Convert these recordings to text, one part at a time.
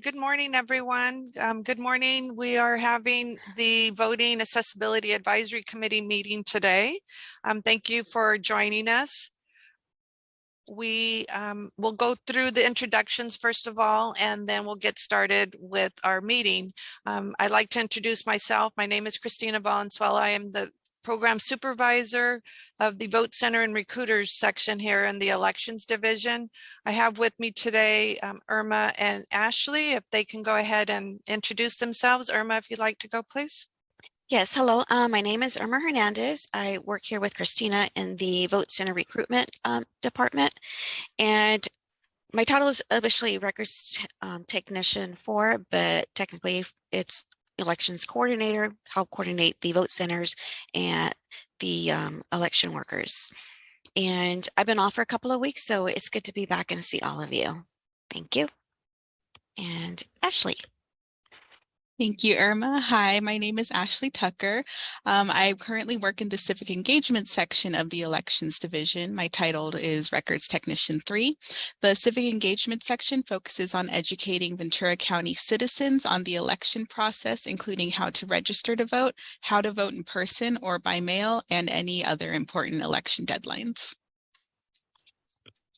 Good morning, everyone. Good morning. We are having the Voting Accessibility Advisory Committee meeting today. Thank you for joining us. We will go through the introductions first of all, and then we'll get started with our meeting. I'd like to introduce myself. My name is Christina Valenzuela. I am the Program Supervisor of the Vote Center and Recruiters section here in the Elections Division. I have with me today Irma and Ashley. If they can go ahead and introduce themselves. Irma, if you'd like to go, please. Yes, hello. My name is Irma Hernandez. I work here with Christina in the Vote Center Recruitment Department. And my title is officially Records Technician 4, but technically it's Elections Coordinator, help coordinate the vote centers and the election workers. And I've been off for a couple of weeks, so it's good to be back and see all of you. Thank you. And Ashley. Thank you, Irma. Hi, my name is Ashley Tucker. I currently work in the Civic Engagement section of the Elections Division. My title is Records Technician 3. The Civic Engagement section focuses on educating Ventura County citizens on the election process, including how to register to vote, how to vote in person or by mail, and any other important election deadlines.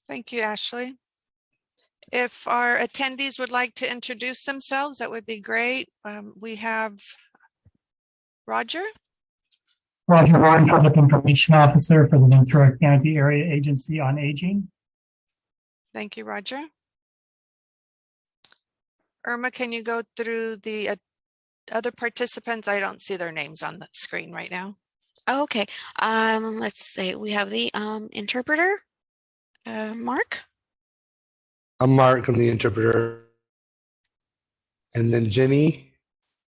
Thank you, Ashley. If our attendees would like to introduce themselves, that would be great. We have Roger. Roger Horn, Public Information Officer for the Ventura County Area Agency on Aging. Thank you, Roger. Irma, can you go through the other participants? I don't see their names on the screen right now. Okay, let's see. We have the interpreter, Mark. I'm Mark, I'm the interpreter. And then Jenny.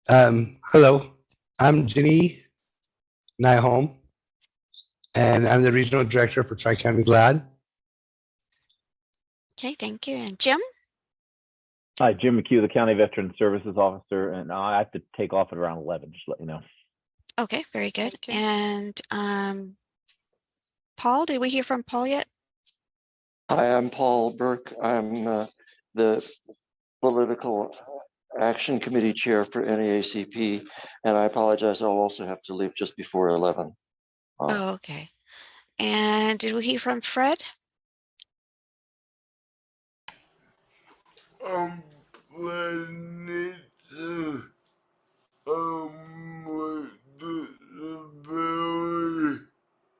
Hello, I'm Jenny Nyholm, and I'm the Regional Director for Tri-County GLAAD. Okay, thank you. And Jim? Hi, Jim McHugh, the County Veteran Services Officer, and I have to take off at around 11, just to let you know. Okay, very good. And Paul, did we hear from Paul yet? Hi, I'm Paul Burke. I'm the Political Action Committee Chair for NAACP, and I apologize, I'll also have to leave just before 11. Oh, okay. And did we hear from Fred? Planning to with disability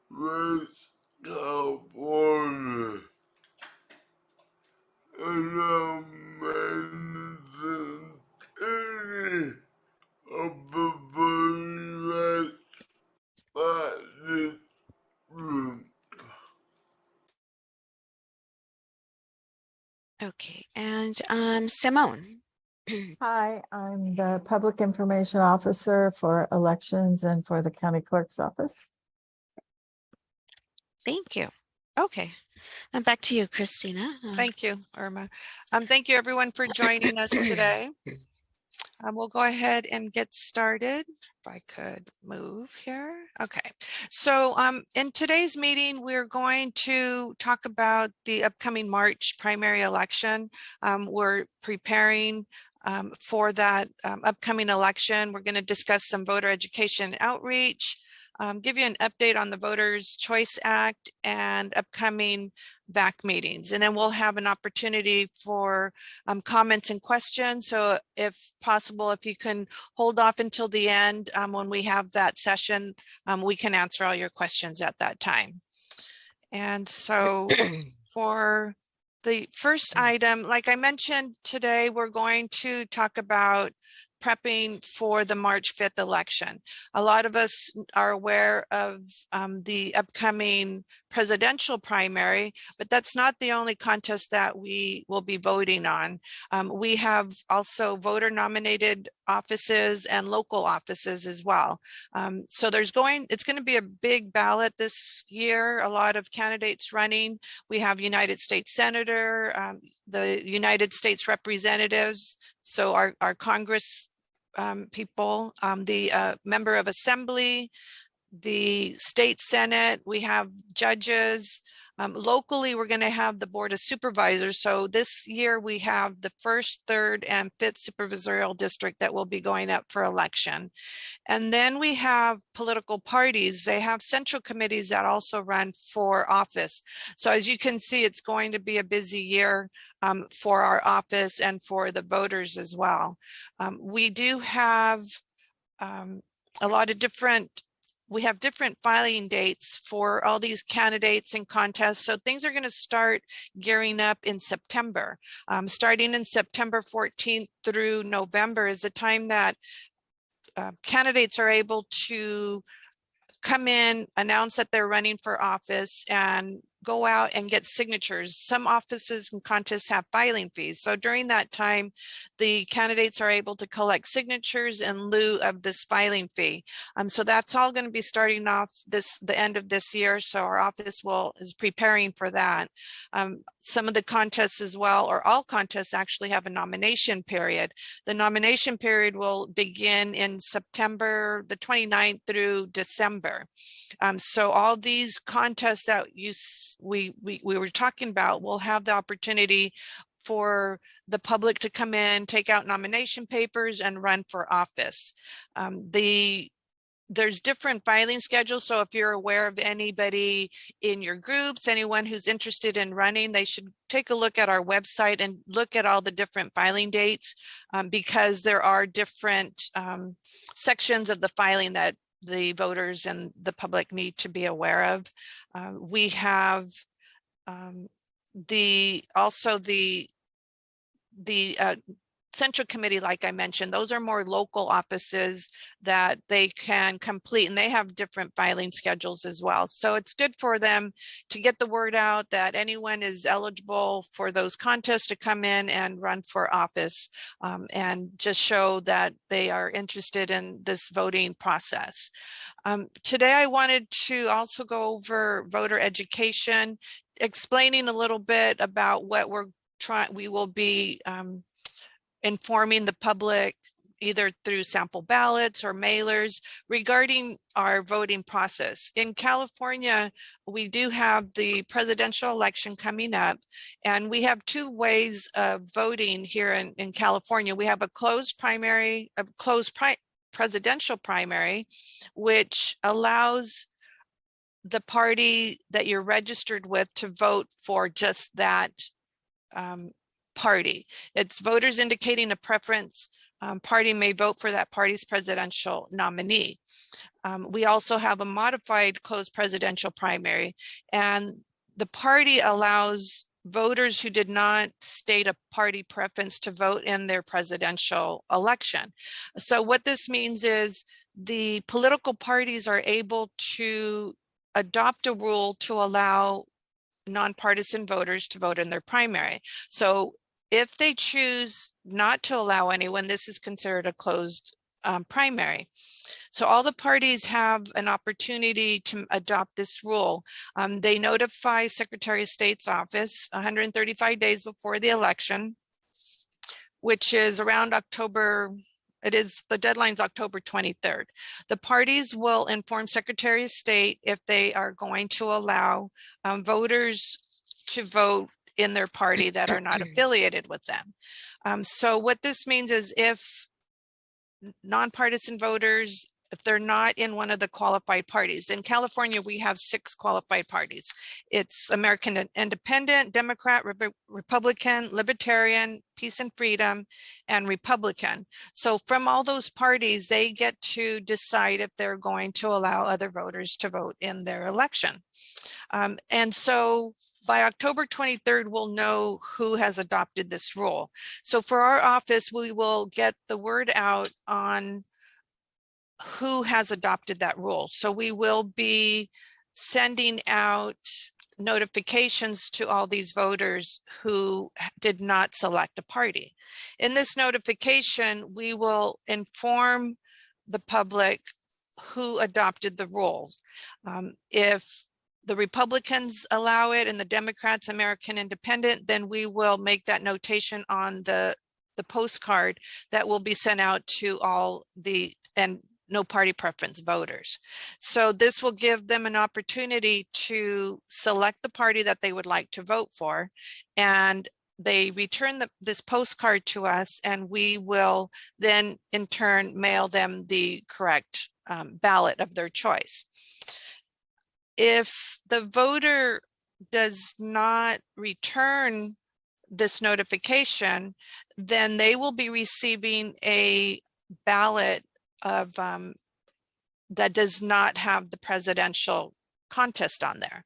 West California, and I'm managing of the voting rights practice group. Okay, and Simone. Hi, I'm the Public Information Officer for Elections and for the County Clerk's Office. Thank you. Okay, and back to you, Christina. Thank you, Irma. Thank you, everyone, for joining us today. We'll go ahead and get started. If I could move here. Okay, so in today's meeting, we're going to talk about the upcoming March primary election. We're preparing for that upcoming election. We're going to discuss some voter education outreach, give you an update on the Voters' Choice Act and upcoming VAC meetings. And then we'll have an opportunity for comments and questions. So if possible, if you can hold off until the end when we have that session, we can answer all your questions at that time. And so for the first item, like I mentioned today, we're going to talk about prepping for the March 5th election. A lot of us are aware of the upcoming presidential primary, but that's not the only contest that we will be voting on. We have also voter nominated offices and local offices as well. So it's going to be a big ballot this year, a lot of candidates running. We have United States Senator, the United States Representatives, so our Congress people, the member of Assembly, the state Senate, we have judges, Locally, we're going to have the Board of Supervisors. So this year we have the 1st, 3rd, and 5th supervisorial district that will be going up for election. And then we have political parties. They have central committees that also run for office. So as you can see, it's going to be a busy year for our office and for the voters as well. We do have a lot of different filing dates for all these candidates and contests. So things are going to start gearing up in September. Starting in September 14th through November is the time that candidates are able to come in, announce that they're running for office, and go out and get signatures. Some offices and contests have filing fees. So during that time, the candidates are able to collect signatures in lieu of this filing fee. So that's all going to be starting off the end of this year. So our office is preparing for that. Some of the contests as well, or all contests actually have a nomination period. The nomination period will begin in September the 29th through December. So all these contests that we were talking about will have the opportunity for the public to come in, take out nomination papers, and run for office. There's different filing schedules. So if you're aware of anybody in your groups, anyone who's interested in running, they should take a look at our website and look at all the different filing dates, because there are different sections of the filing that the voters and the public need to be aware of. We have also the central committee, like I mentioned. Those are more local offices that they can complete, and they have different filing schedules as well. So it's good for them to get the word out that anyone is eligible for those contests to come in and run for office, and just show that they are interested in this voting process. Today I wanted to also go over voter education, explaining a little bit about what we will be informing the public either through sample ballots or mailers regarding our voting process. In California, we do have the presidential election coming up, and we have two ways of voting here in California. We have a closed presidential primary, which allows the party that you're registered with to vote for just that party. It's voters indicating a preference. Party may vote for that party's presidential nominee. We also have a modified closed presidential primary, and the party allows voters who did not state a party preference to vote in their presidential election. So what this means is the political parties are able to adopt a rule to allow nonpartisan voters to vote in their primary. So if they choose not to allow anyone, this is considered a closed primary. So all the parties have an opportunity to adopt this rule. They notify Secretary of State's office 135 days before the election, which is around October. The deadline's October 23rd. The parties will inform Secretary of State if they are going to allow voters to vote in their party that are not affiliated with them. So what this means is if nonpartisan voters, if they're not in one of the qualified parties. In California, we have 6 qualified parties. It's American Independent, Democrat, Republican, Libertarian, Peace and Freedom, and Republican. So from all those parties, they get to decide if they're going to allow other voters to vote in their election. And so by October 23rd, we'll know who has adopted this rule. So for our office, we will get the word out on who has adopted that rule. So we will be sending out notifications to all these voters who did not select a party. In this notification, we will inform the public who adopted the rules. If the Republicans allow it and the Democrats, American Independent, then we will make that notation on the postcard that will be sent out to all and no party preference voters. So this will give them an opportunity to select the party that they would like to vote for, and they return this postcard to us, and we will then in turn mail them the correct ballot of their choice. If the voter does not return this notification, then they will be receiving a ballot of that does not have the presidential contest on there.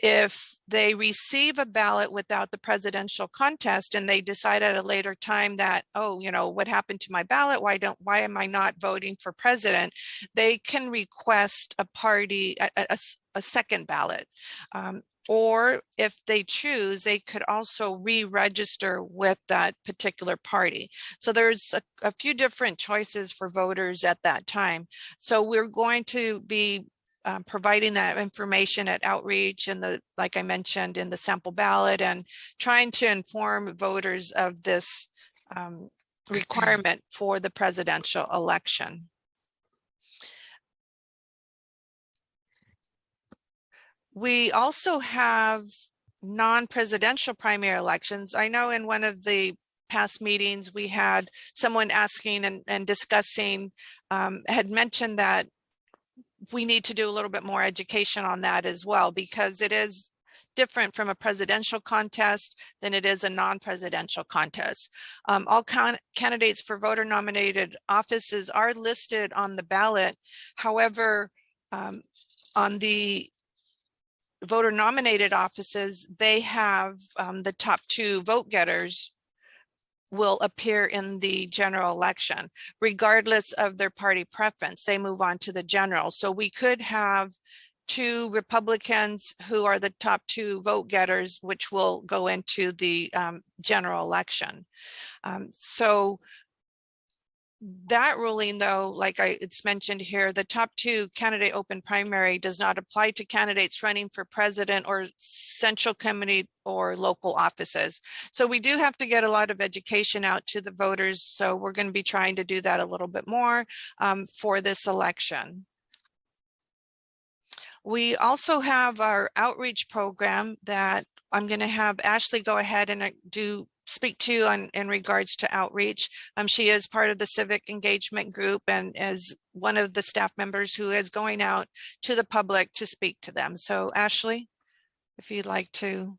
If they receive a ballot without the presidential contest and they decide at a later time that, oh, you know, what happened to my ballot? Why am I not voting for president? They can request a party, a second ballot. Or if they choose, they could also re-register with that particular party. So there's a few different choices for voters at that time. So we're going to be providing that information at outreach and like I mentioned, in the sample ballot, and trying to inform voters of this requirement for the presidential election. We also have non-presidential primary elections. I know in one of the past meetings, we had someone asking and discussing, had mentioned that we need to do a little bit more education on that as well, because it is different from a presidential contest than it is a non-presidential contest. All candidates for voter nominated offices are listed on the ballot. However, on the voter nominated offices, they have the top 2 vote getters will appear in the general election, regardless of their party preference. They move on to the general. So we could have 2 Republicans who are the top 2 vote getters, which will go into the general election. So that ruling, though, like it's mentioned here, the top 2 candidate open primary does not apply to candidates running for president or central committee or local offices. So we do have to get a lot of education out to the voters. So we're going to be trying to do that a little bit more for this election. We also have our outreach program that I'm going to have Ashley go ahead and speak to in regards to outreach. She is part of the civic engagement group and is one of the staff members who is going out to the public to speak to them. So Ashley, if you'd like to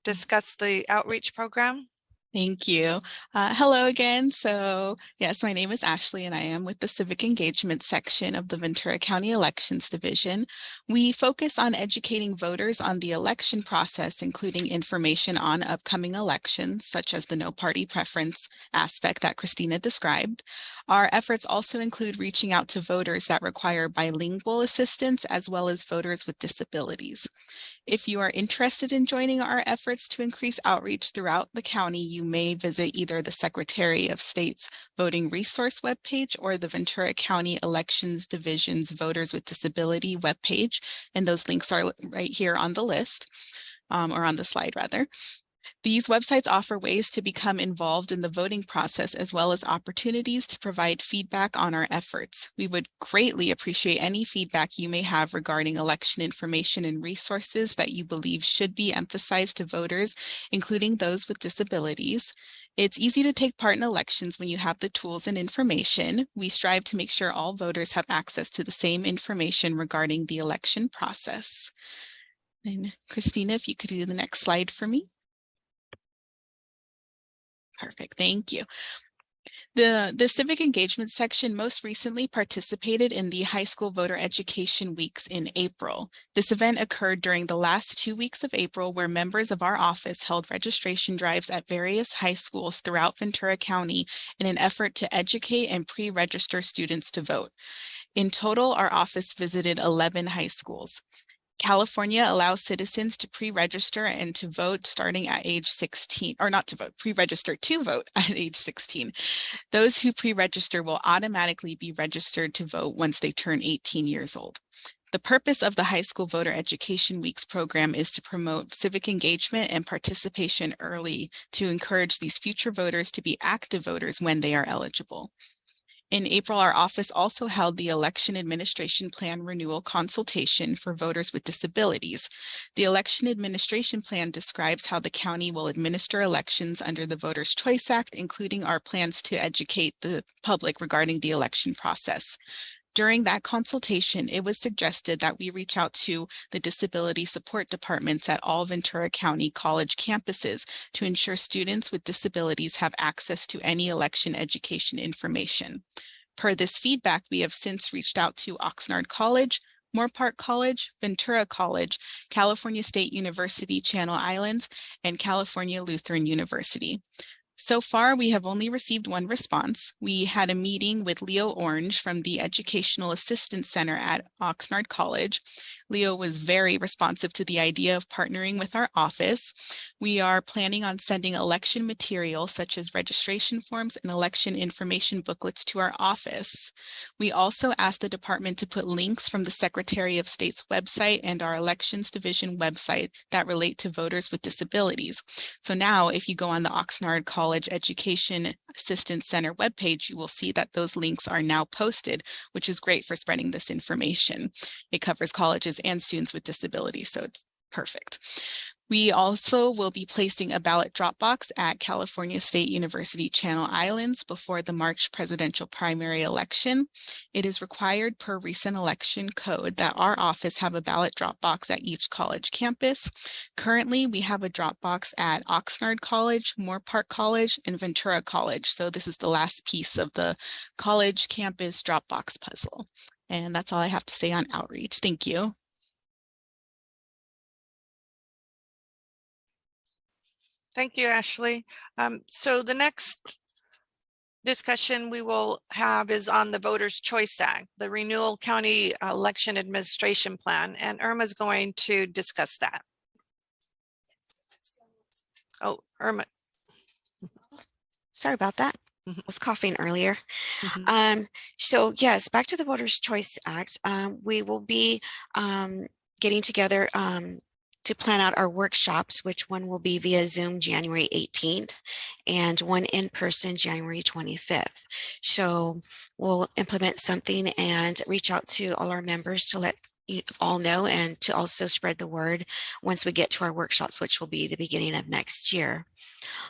discuss the outreach program. Thank you. Hello again. So yes, my name is Ashley and I am with the Civic Engagement section of the Ventura County Elections Division. We focus on educating voters on the election process, including information on upcoming elections, such as the no party preference aspect that Christina described. Our efforts also include reaching out to voters that require bilingual assistance, as well as voters with disabilities. If you are interested in joining our efforts to increase outreach throughout the county, you may visit either the Secretary of State's Voting Resource webpage or the Ventura County Elections Division's Voters with Disability webpage, and those links are right here on the list, or on the slide rather. These websites offer ways to become involved in the voting process, as well as opportunities to provide feedback on our efforts. We would greatly appreciate any feedback you may have regarding election information and resources that you believe should be emphasized to voters, including those with disabilities. It's easy to take part in elections when you have the tools and information. We strive to make sure all voters have access to the same information regarding the election process. And Christina, if you could do the next slide for me. Perfect, thank you. The Civic Engagement section most recently participated in the High School Voter Education Weeks in April. This event occurred during the last 2 weeks of April, where members of our office held registration drives at various high schools throughout Ventura County in an effort to educate and pre-register students to vote. In total, our office visited 11 high schools. California allows citizens to pre-register and to vote starting at age 16, or not to vote, pre-register to vote at age 16. Those who pre-register will automatically be registered to vote once they turn 18 years old. The purpose of the High School Voter Education Weeks program is to promote civic engagement and participation early to encourage these future voters to be active voters when they are eligible. In April, our office also held the Election Administration Plan Renewal Consultation for voters with disabilities. The Election Administration Plan describes how the county will administer elections under the Voters' Choice Act, including our plans to educate the public regarding the election process. During that consultation, it was suggested that we reach out to the disability support departments at all Ventura County College campuses to ensure students with disabilities have access to any election education information. Per this feedback, we have since reached out to Oxnard College, Moorpark College, Ventura College, California State University Channel Islands, and California Lutheran University. So far, we have only received one response. We had a meeting with Leo Orange from the Educational Assistance Center at Oxnard College. Leo was very responsive to the idea of partnering with our office. We are planning on sending election material such as registration forms and election information booklets to our office. We also asked the department to put links from the Secretary of State's website and our Elections Division website that relate to voters with disabilities. So now if you go on the Oxnard College Education Assistance Center webpage, you will see that those links are now posted, which is great for spreading this information. It covers colleges and students with disabilities, so it's perfect. We also will be placing a ballot drop box at California State University Channel Islands before the March presidential primary election. It is required per recent election code that our office have a ballot drop box at each college campus. Currently, we have a drop box at Oxnard College, Moorpark College, and Ventura College. So this is the last piece of the college campus drop box puzzle. And that's all I have to say on outreach. Thank you. Thank you, Ashley. So the next discussion we will have is on the Voters' Choice Act, the Renewal County Election Administration Plan, and Irma's going to discuss that. Oh, Irma. Sorry about that. I was coughing earlier. Mhm. So yes, back to the Voters' Choice Act. We will be getting together to plan out our workshops, which one will be via Zoom January 18th and one in person January 25th. So we'll implement something and reach out to all our members to let you all know and to also spread the word once we get to our workshops, which will be the beginning of next year.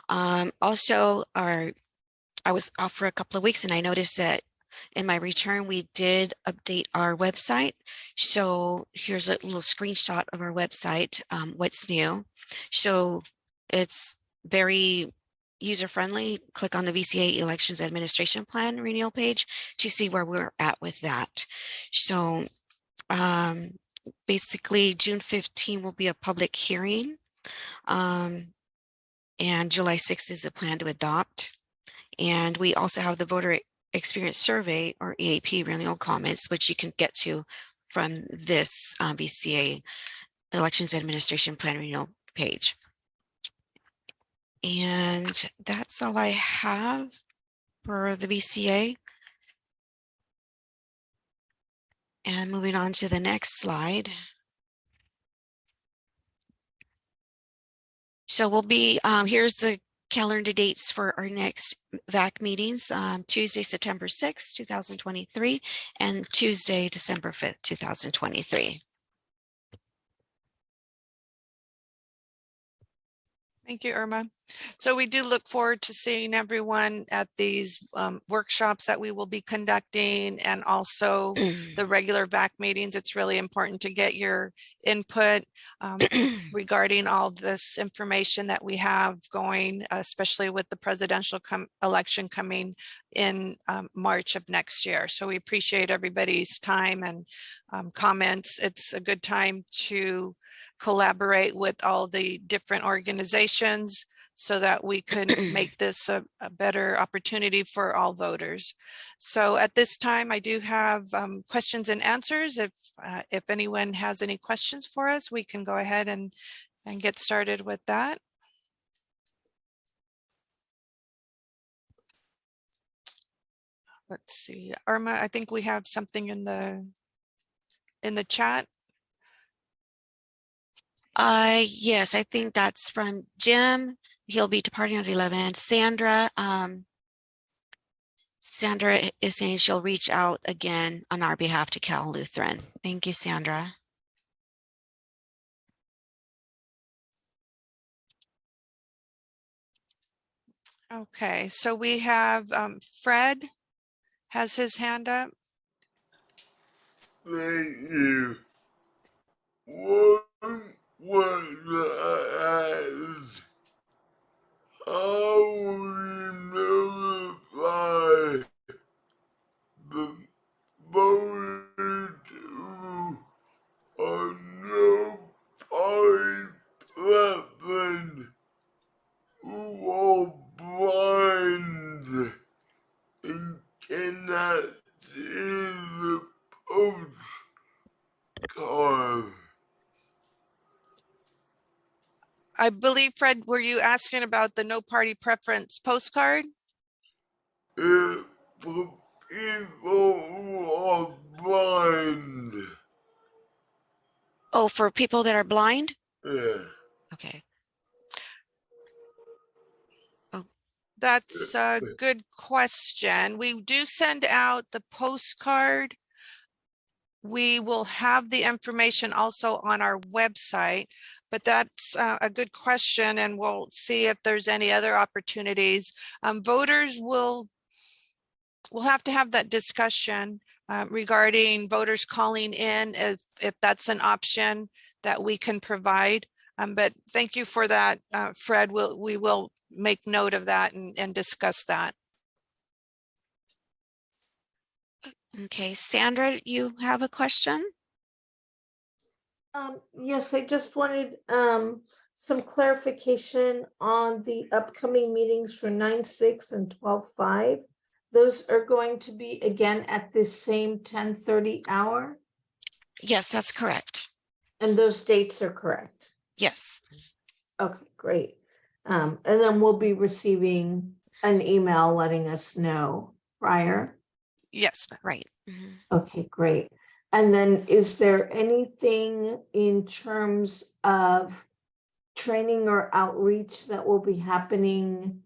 Also, I was off for a couple of weeks and I noticed that in my return, we did update our website. So here's a little screenshot of our website, what's new. So it's very user-friendly. Click on the VCA Elections Administration Plan renewal page to see where we're at with that. So basically June 15 will be a public hearing. And July 6th is the plan to adopt. And we also have the voter experience survey or EAP renewal comments, which you can get to from this VCA Elections Administration Plan renewal page. And that's all I have for the VCA. And moving on to the next slide. So we'll be, here's the calendar dates for our next VAC meetings, Tuesday, September 6th, 2023, and Tuesday, December 5th, 2023. Thank you, Irma. So we do look forward to seeing everyone at these workshops that we will be conducting and also the regular VAC meetings. It's really important to get your input regarding all this information that we have going, especially with the presidential election coming in March of next year. So we appreciate everybody's time and comments. It's a good time to collaborate with all the different organizations so that we could make this a better opportunity for all voters. So at this time, I do have questions and answers. If anyone has any questions for us, we can go ahead and get started with that. Let's see, Irma, I think we have something in the chat. Yes, I think that's from Jim. He'll be departing at 11. Sandra Sandra is saying she'll reach out again on our behalf to Cal Lutheran. Thank you, Sandra. Okay, so we have Fred has his hand up. Thank you. One question I ask, how will you notify the voters who are no party preference, who are blind and cannot see the postcard? I believe, Fred, were you asking about the no party preference postcard? If for people who are blind. Oh, for people that are blind? Yeah. Okay. That's a good question. We do send out the postcard. We will have the information also on our website, but that's a good question, and we'll see if there's any other opportunities. Voters will have to have that discussion regarding voters calling in if that's an option that we can provide. But thank you for that, Fred. We will make note of that and discuss that. Okay, Sandra, you have a question? Yes, I just wanted some clarification on the upcoming meetings for 9/6 and 12/5. Those are going to be again at this same 10:30 hour, Yes, that's correct. and those dates are correct. Yes. Okay, great. And then we'll be receiving an email letting us know prior. Yes, ma'am. Right. Mhm. Okay, great. And then is there anything in terms of training or outreach that will be happening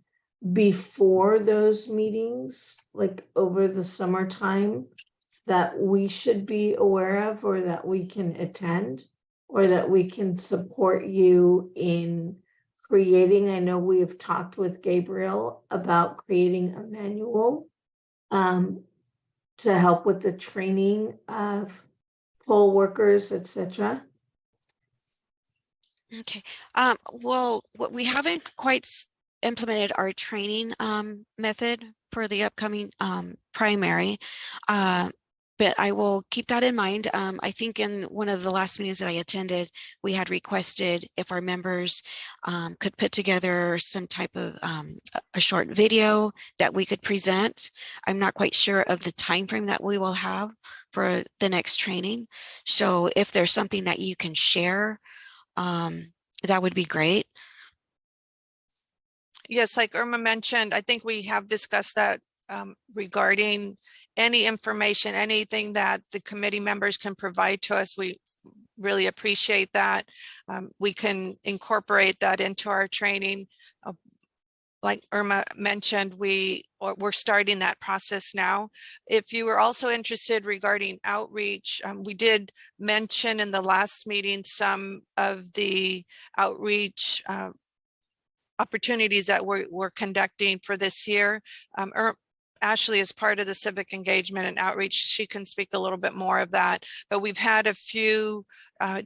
before those meetings, like over the summertime, that we should be aware of or that we can attend or that we can support you in creating? I know we have talked with Gabriel about creating a manual to help with the training of poll workers, etc. Okay. Well, we haven't quite implemented our training method for the upcoming primary, but I will keep that in mind. I think in one of the last meetings that I attended, we had requested if our members could put together some type of a short video that we could present. I'm not quite sure of the time frame that we will have for the next training. So if there's something that you can share, that would be great. Yes, like Irma mentioned, I think we have discussed that regarding any information, anything that the committee members can provide to us. We really appreciate that. We can incorporate that into our training. Like Irma mentioned, we're starting that process now. If you were also interested regarding outreach, we did mention in the last meeting some of the outreach opportunities that we're conducting for this year. Ashley is part of the civic engagement and outreach. She can speak a little bit more of that, but we've had a few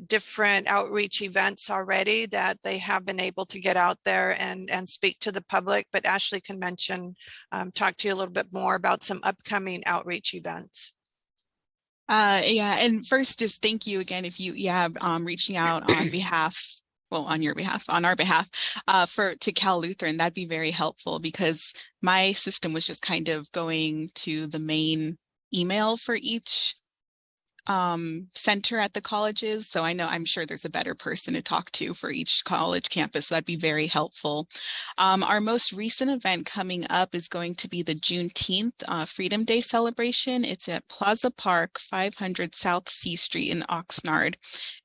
different outreach events already that they have been able to get out there and speak to the public. But Ashley can talk to you a little bit more about some upcoming outreach events. Yeah, and first, just thank you again if you reaching out on behalf, well, on your behalf, on our behalf, to Cal Lutheran. That'd be very helpful because my system was just kind of going to the main email for each center at the colleges. So I'm sure there's a better person to talk to for each college campus. So that'd be very helpful. Our most recent event coming up is going to be the Juneteenth Freedom Day celebration. It's at Plaza Park, 500 South C Street in Oxnard.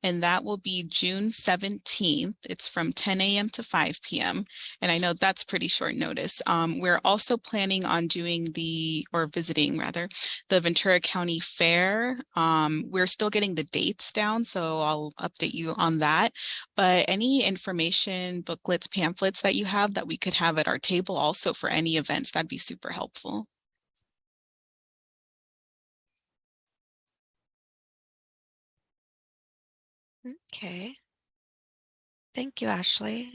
And that will be June 17th. It's from 10 a.m. to 5 p.m. And I know that's pretty short notice. We're also planning on visiting the Ventura County Fair. We're still getting the dates down, so I'll update you on that. But any information, booklets, pamphlets that you have that we could have at our table also for any events, that'd be super helpful. Okay. Thank you, Ashley.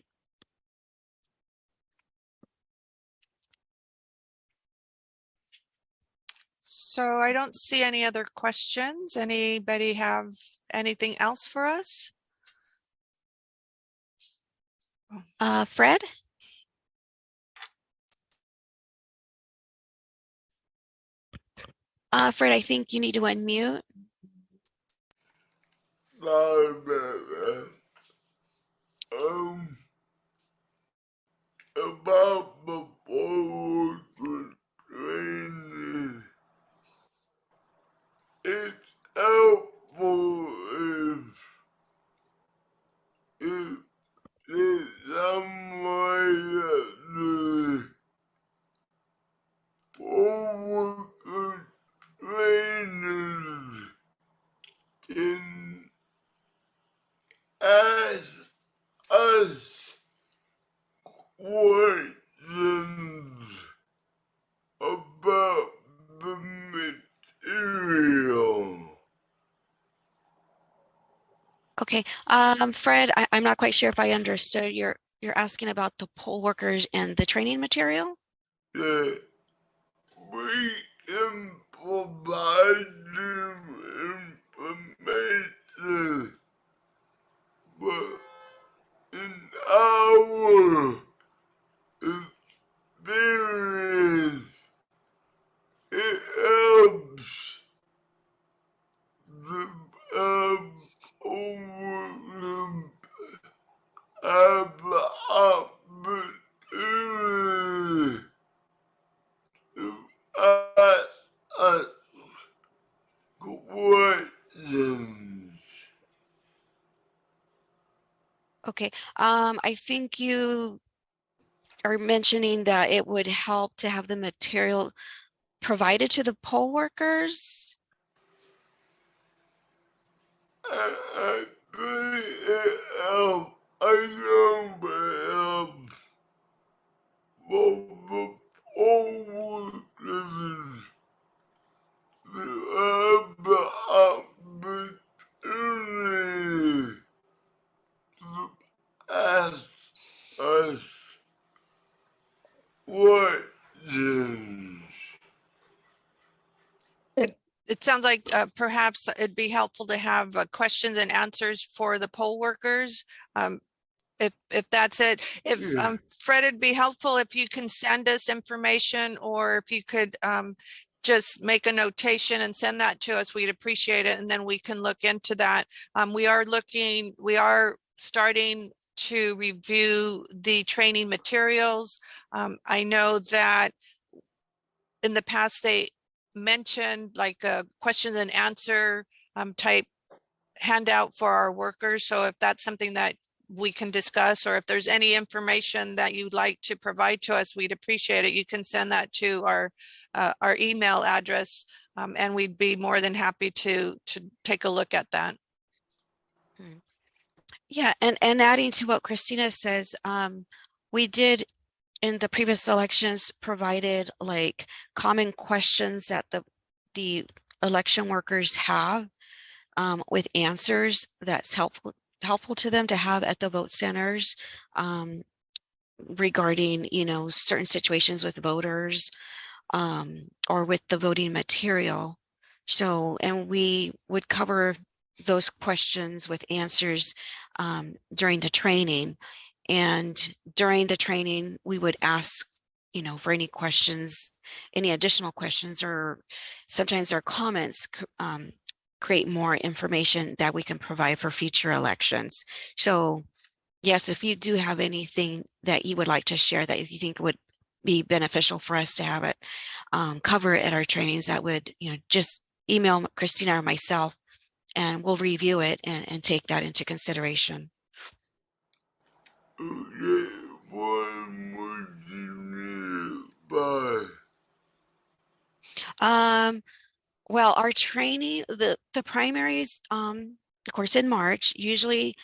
So I don't see any other questions. Anybody have anything else for us? Fred? Fred, I think you need to unmute. Sorry about that. About the forward training, it's helpful if there's some way that the forward trainers can ask us questions about the material. Okay. Fred, I'm not quite sure if I understood. You're asking about the poll workers and the training material? Yeah, we can provide them information, but in our experience, it helps the overcome have the opportunity to ask us questions. Okay. I think you are mentioning that it would help to have the material provided to the poll workers. I think it helps. I know it helps for the overcomers to have the opportunity to ask us questions. It sounds like perhaps it'd be helpful to have questions and answers for the poll workers. If that's it, if Yeah. Fred, it'd be helpful if you can send us information, or if you could just make a notation and send that to us, we'd appreciate it. And then we can look into that. We are starting to review the training materials. I know that in the past they mentioned like a question and answer type handout for our workers. So if that's something that we can discuss, or if there's any information that you'd like to provide to us, we'd appreciate it. You can send that to our email address, and we'd be more than happy to take a look at that. Yeah, and adding to what Christina says, we did in the previous elections provided like common questions that the election workers have with answers that's helpful to them to have at the vote centers regarding, certain situations with voters or with the voting material. So, and we would cover those questions with answers during the training. And during the training, we would ask, for any questions, any additional questions, or sometimes our comments create more information that we can provide for future elections. So yes, if you do have anything that you would like to share that you think would be beneficial for us to have it cover it at our trainings, that would, just email Christina or myself, and we'll review it and take that into consideration. Okay, what would you need by? Well, our training, the primaries, of course, in March, usually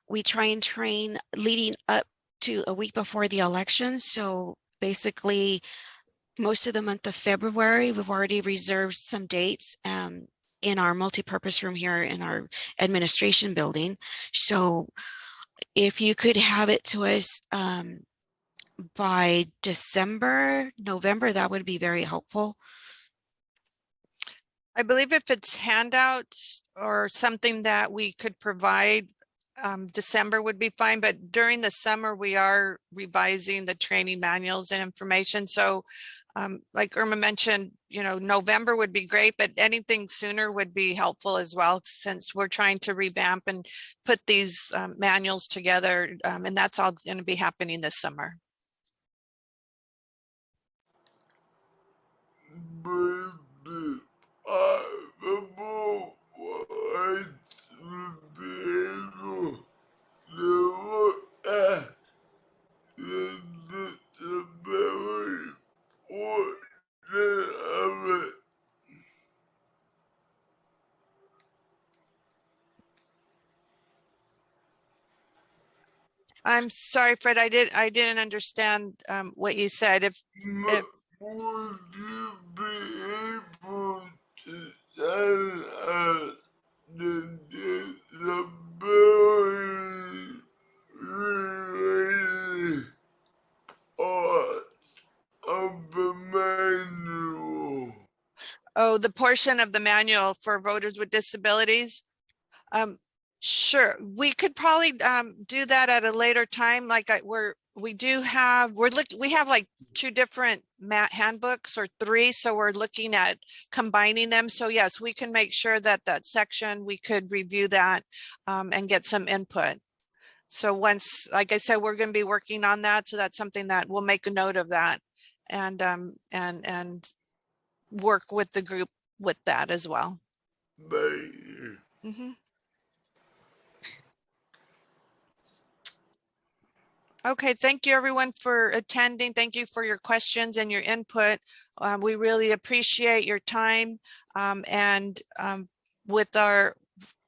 we try and train leading up to a week before the election. So basically, most of the month of February, we've already reserved some dates in our multipurpose room here in our administration building. So if you could have it to us by December, November, that would be very helpful. I believe if it's handouts or something that we could provide, December would be fine, but during the summer, we are revising the training manuals and information. So like Irma mentioned, November would be great, but anything sooner would be helpful as well, since we're trying to revamp and put these manuals together. And that's all going to be happening this summer. I'm sorry, Fred, I didn't understand what you said. If Would you be able to send us the disability related parts of the manual? Oh, the portion of the manual for voters with disabilities? Sure, we could probably do that at a later time. Like we have like 2 different handbooks or 3, so we're looking at combining them. So yes, we can make sure that section, we could review that and get some input. So once, like I said, we're going to be working on that. So that's something that we'll make a note of that and work with the group with that as well. Mm-hmm. Okay, thank you everyone for attending. Thank you for your questions and your input. We really appreciate your time and with the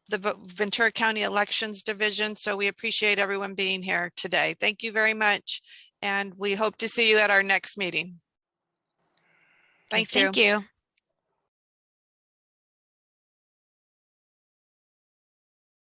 Ventura County Elections Division. So we appreciate everyone being here today. Thank you very much. And we hope to see you at our next meeting. Thank you. Thank you.